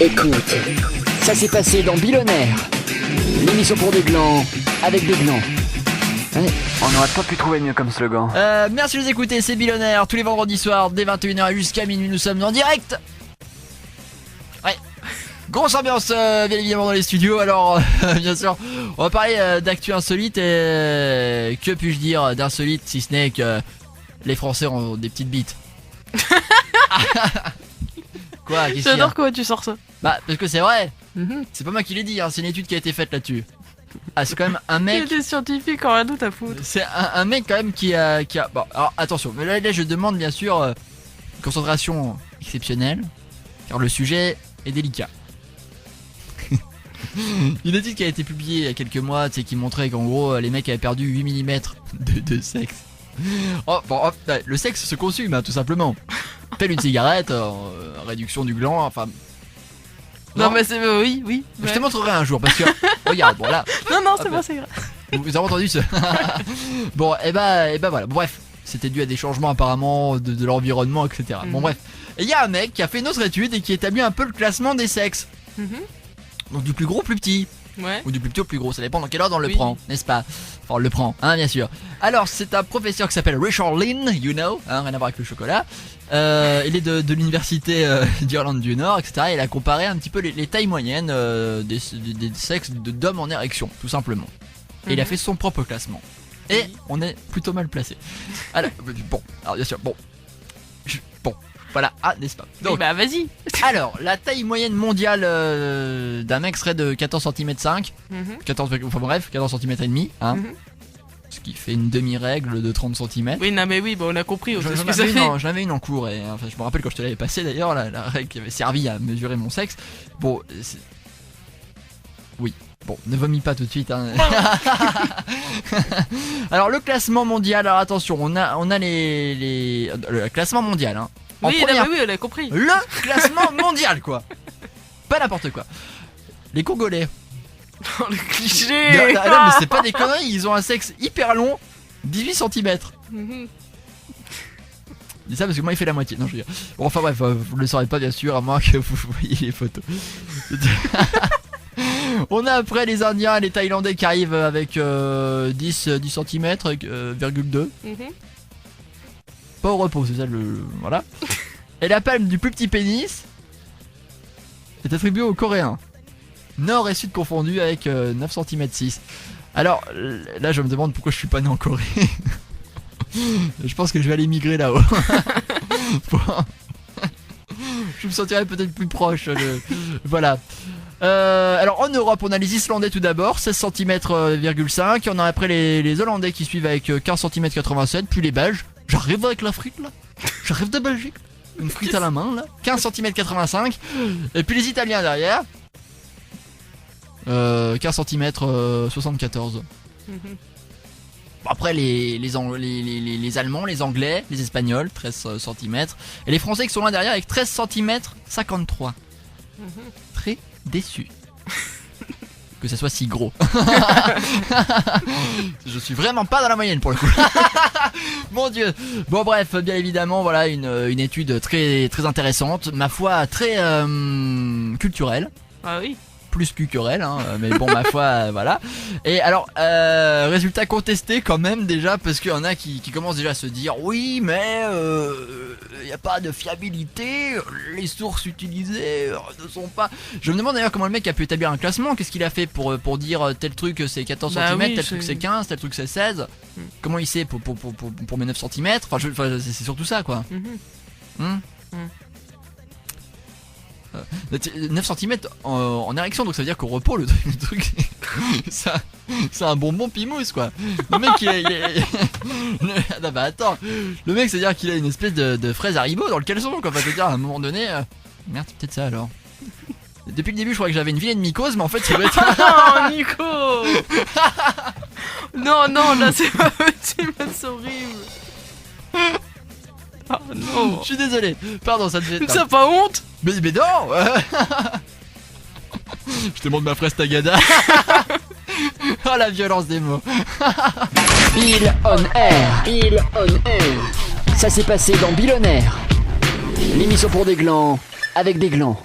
Écoute, ça s'est passé dans Billonnaire, l'émission pour des glands, avec des glands. Ouais, on n'aurait pas pu trouver mieux comme slogan. Merci de nous écouter, c'est Billonnaire, tous les vendredis soirs, dès 21h jusqu'à minuit, nous sommes en direct. Ouais, grosse ambiance bien évidemment dans les studios. Alors bien sûr, on va parler d'actu insolite. Et que puis-je dire d'insolite si ce n'est que les Français ont des petites bites. Quoi, qu'est-ce qu'il y a? J'adore comment tu sors ça. Bah parce que c'est vrai. C'est pas moi qui l'ai dit, hein, c'est une étude qui a été faite là-dessus. Ah, c'est quand même un mec. Il était scientifique, en rien d'autre à foutre. C'est un mec quand même qui a. Bon, alors attention, mais là je demande bien sûr concentration exceptionnelle, car le sujet est délicat. Une étude qui a été publiée il y a quelques mois, tu sais, qui montrait qu'en gros les mecs avaient perdu 8 mm de sexe. Oh, bon, le sexe se consume, hein, tout simplement. Telle une cigarette, réduction du gland, enfin. Non, mais c'est. Oui. Je te montrerai un jour parce que. Regarde, bon là. Non, c'est bon, c'est grave. Vous avez entendu ce. Bon, et bah voilà. Bref, c'était dû à des changements apparemment de l'environnement, etc. Bon, bref. Et il y a un mec qui a fait une autre étude et qui établit un peu le classement des sexes. Donc du plus gros au plus petit. Ouais. Ou du plus petit au plus gros, ça dépend dans quelle ordre on le prend, n'est-ce pas? Enfin, on le prend, hein, bien sûr. Alors, c'est un professeur qui s'appelle Richard Lynn, you know, hein, rien à voir avec le chocolat. Il est de l'université d'Irlande du Nord, etc. Il a comparé un petit peu les tailles moyennes des sexes d'hommes en érection, tout simplement. Et il a fait son propre classement. Et on est plutôt mal placé. Alors, bien sûr, voilà, n'est-ce pas? Donc, bah vas-y. Alors, la taille moyenne mondiale d'un mec serait de 14 cm 5. 14 cm et demi, hein. Ce qui fait une demi-règle de 30 cm. Oui, non mais oui, bah on a compris. J'en avais une en cours et enfin, je me rappelle quand je te l'avais passé d'ailleurs, la règle qui avait servi à mesurer mon sexe. Bon, oui. Bon, ne vomis pas tout de suite, hein. Alors le classement mondial, alors attention, on a le classement mondial, hein. Oui, on a compris. Le classement mondial, quoi. Pas n'importe quoi. Les Congolais. Oh, le cliché. Non, mais c'est pas des conneries, ils ont un sexe hyper long, 18 cm. Je dis ça parce que moi il fait la moitié. Non, je veux dire. Bon, enfin bref, vous le saurez pas bien sûr, à moins que vous voyez les photos. On a après les Indiens et les Thaïlandais qui arrivent avec 10 cm, 2. Pas au repos, c'est ça le. Voilà. Et la palme du plus petit pénis est attribuée aux Coréens. Nord et sud confondus avec 9 cm 6. Alors là je me demande pourquoi je suis pas né en Corée. Je pense que je vais aller migrer là-haut. Je me sentirais peut-être plus proche. Voilà. Alors en Europe on a les Islandais tout d'abord, 16 cm,5. On a après les Hollandais qui suivent avec 15 cm 87. Puis les Belges. J'arrive avec la frite là. J'arrive de Belgique. Une frite à la main là. 15 cm 85. Et puis les Italiens derrière. 15 cm 74. Après les Allemands, les Anglais, les Espagnols 13 cm. Et les Français qui sont là derrière avec 13 cm 53. Très déçu que ça soit si gros. Je suis vraiment pas dans la moyenne pour le coup. Mon dieu. Bon bref, bien évidemment voilà une étude très très intéressante, ma foi très culturelle. Ah oui. Plus culturel, hein, mais bon ma foi voilà. Et alors résultat contesté quand même déjà, parce qu'il y en a qui commencent déjà à se dire oui mais il n'y a pas de fiabilité, les sources utilisées ne sont pas. Je me demande d'ailleurs comment le mec a pu établir un classement, qu'est-ce qu'il a fait pour dire tel truc c'est 14 cm, tel truc c'est 15, tel truc c'est 16. Comment il sait pour mes 9 cm, enfin c'est surtout ça quoi. 9 cm en érection, donc ça veut dire qu'au repos le truc c'est un bonbon pimousse quoi. Le mec non bah attends, le mec c'est à dire qu'il a une espèce de fraise Haribo dans le caleçon quoi. Enfin, dire à un moment donné merde c'est peut-être ça alors. Depuis le début je crois que j'avais une vilaine mycose, mais en fait ça doit être. Oh Nico. Non là c'est pas possible, c'est horrible. Oh non. Je suis désolé, pardon, ça devait être. T'as pas honte? Mais non. Je te montre ma fraise tagada. Oh la violence des mots. Bill on Air. Ça s'est passé dans Billonnaire, l'émission pour des glands, avec des glands.